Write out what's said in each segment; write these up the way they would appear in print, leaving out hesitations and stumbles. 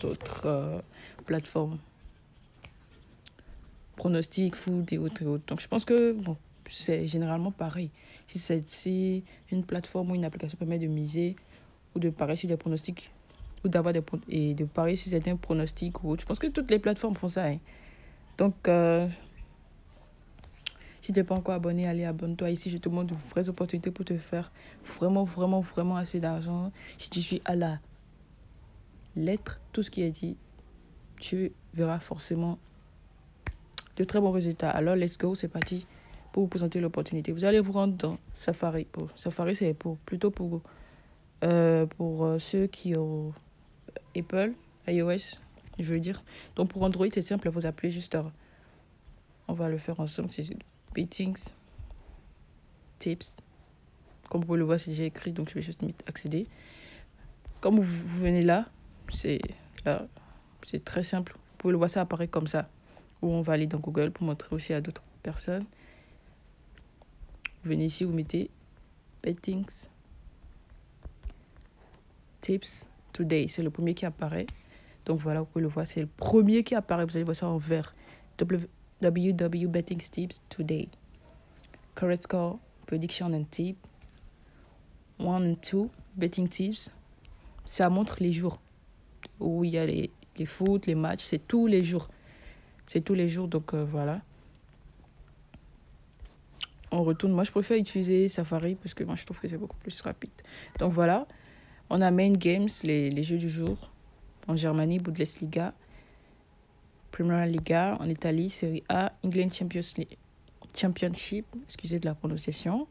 d'autres plateformes. Pronostics, foot et autres et autres. Donc je pense que bon, c'est généralement pareil. Si une plateforme ou une application permet de miser ou de parier sur des pronostics ou et de parier sur certains pronostics ou autres, je pense que toutes les plateformes font ça. Hein. Donc si tu n'es pas encore abonné, allez, abonne-toi. Ici, je te montre de vraies opportunités pour te faire vraiment assez d'argent. Si tu suis à la lettre, tout ce qui est dit, tu verras forcément de très bons résultats. Alors, let's go, c'est parti pour vous présenter l'opportunité. Vous allez vous rendre dans Safari. Safari, c'est plutôt pour ceux qui ont Apple, iOS, je veux dire. Donc, pour Android, c'est simple, vous appelez juste... on va le faire ensemble, c'est Bettings, Tips. Comme vous pouvez le voir, c'est déjà écrit, donc je vais juste accéder. Comme vous venez là, c'est très simple. Vous pouvez le voir, ça apparaît comme ça. Ou on va aller dans Google pour montrer aussi à d'autres personnes. Vous venez ici, vous mettez Bettings, Tips, Today. C'est le premier qui apparaît. Donc voilà, vous pouvez le voir, c'est le premier qui apparaît. Vous allez voir ça en vert. WW Bettings Tips Today. Correct score, prediction and tip. 1 and 2 betting tips. Ça montre les jours où il y a les foot, les matchs. C'est tous les jours. Donc voilà. On retourne. Moi, je préfère utiliser Safari parce que moi, je trouve que c'est beaucoup plus rapide. Donc voilà. On a Main Games, les jeux du jour. En Germanie, Bundesliga. Premier Liga. En Italie, Serie A. England Championship. Excusez de la prononciation.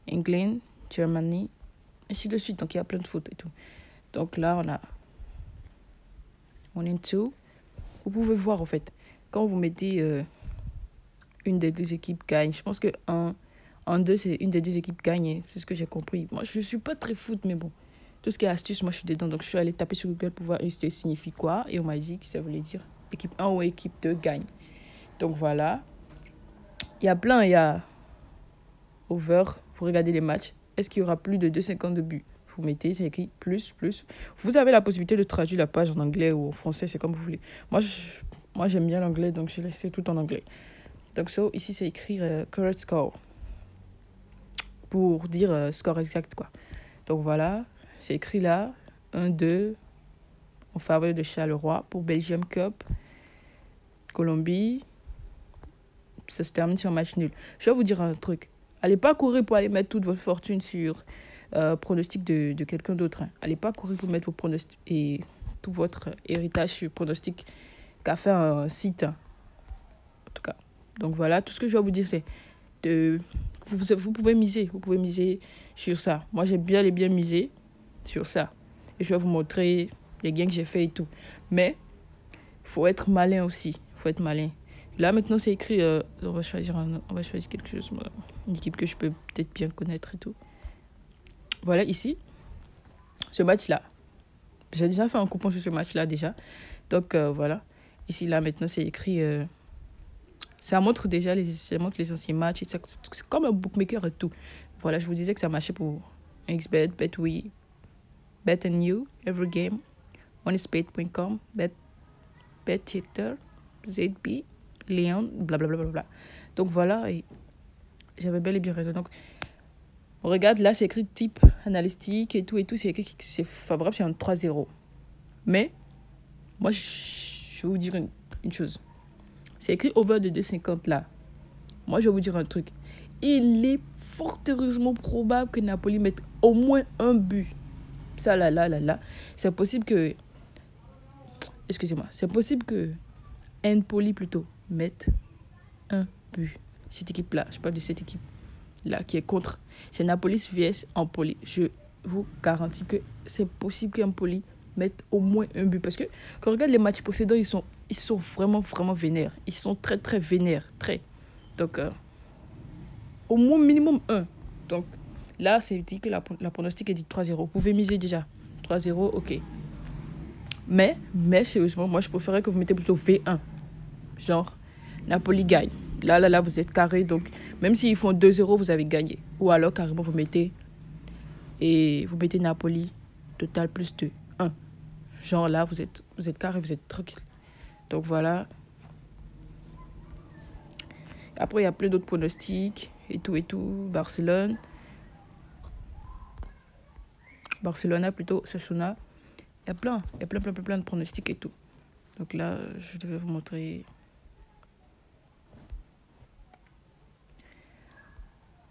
England, Germany. Ainsi de suite. Donc, il y a plein de foot et tout. Donc là, on a 1 and 2. Vous pouvez voir, en fait, quand vous mettez une des deux équipes gagne, je pense que en 2, c'est une des deux équipes gagne. C'est ce que j'ai compris. Moi, je ne suis pas très foot, mais bon. Tout ce qui est astuce, moi, je suis dedans. Donc, je suis allée taper sur Google pour voir ça signifie quoi. Et on m'a dit que ça voulait dire équipe 1 ou équipe 2 gagne. Donc, voilà. Il y a over. Vous regardez les matchs. Est-ce qu'il y aura plus de 2,50 de buts? Vous mettez, c'est écrit plus. Vous avez la possibilité de traduire la page en anglais ou en français, c'est comme vous voulez. Moi j'aime bien l'anglais, donc j'ai laissé tout en anglais. Donc, ici, c'est écrit correct score. Pour dire score exact, quoi. Donc, voilà. C'est écrit là. 1-2 en faveur de Charleroi pour Belgium Cup. Colombie. Ça se termine sur un match nul. Je vais vous dire un truc. Allez pas courir pour aller mettre toute votre fortune sur pronostic de quelqu'un d'autre. Hein. Allez pas courir pour mettre vos pronostics et tout votre héritage sur pronostic qu'a fait un site. Hein. En tout cas. Donc voilà, tout ce que je vais vous dire, c'est vous pouvez miser sur ça. Moi, j'ai bien misé sur ça. Et je vais vous montrer les gains que j'ai fait et tout. Mais il faut être malin aussi. Là, maintenant, c'est écrit, on va choisir quelque chose, une équipe que je peux peut-être bien connaître et tout. Voilà, ici, ce match-là. J'ai déjà fait un coupon sur ce match-là déjà. Donc, voilà. Ici, là, maintenant, c'est écrit... ça montre déjà les anciens matchs. C'est comme un bookmaker et tout. Voilà, je vous disais que ça marchait pour XBet, BetWe, Bet and You, Every Game, OneSpade.com, BetTitter, ZB, Léon, blablabla. Donc voilà, et j'avais bel et bien raison. Donc, on regarde, là, c'est écrit type analytique et tout. C'est écrit que c'est favorable, c'est un 3-0. Mais, moi, je vais vous dire une chose. C'est écrit over de 2,50 là. Moi, je vais vous dire un truc. Il est fort heureusement probable que Napoli mette au moins un but. Ça, là. C'est possible que... Excusez-moi. C'est possible que Empoli, plutôt, mette un but. Cette équipe-là, je parle de cette équipe-là qui est contre. C'est Napoli vs Empoli. Je vous garantis que c'est possible qu'Empoli mette au moins un but. Parce que quand on regarde les matchs précédents, ils sont vraiment vénères. Ils sont très, très vénères. Très. Donc, au moins minimum 1. Donc, là, c'est dit que la pronostic est dit 3-0. Vous pouvez miser déjà. 3-0, ok. Mais, sérieusement, moi, je préférerais que vous mettez plutôt V1. Genre, Napoli gagne. Là, vous êtes carré. Donc, même s'ils font 2-0, vous avez gagné. Ou alors, carrément, vous mettez Napoli, total plus de 1. Genre là, vous êtes carré, vous êtes tranquille. Donc voilà. Après, il y a plein d'autres pronostics et tout. Barcelona plutôt, Sasuna. Il y a plein de pronostics et tout. Donc là, je devais vous montrer.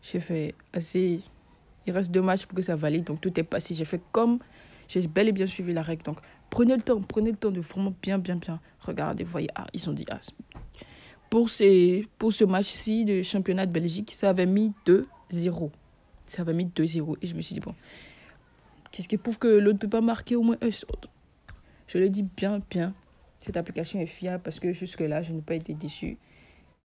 J'ai fait assez... Il reste 2 matchs pour que ça valide, donc tout est passé. J'ai fait comme... J'ai bel et bien suivi la règle. Donc prenez le temps de vraiment bien regarder. Vous voyez, ils ont dit... Pour ce match-ci de championnat de Belgique, ça avait mis 2-0. Ça avait mis 2-0. Et je me suis dit, bon, qu'est-ce qui prouve que l'autre ne peut pas marquer au moins un sur l'autre? Je le dis bien. Cette application est fiable parce que jusque-là, je n'ai pas été déçu.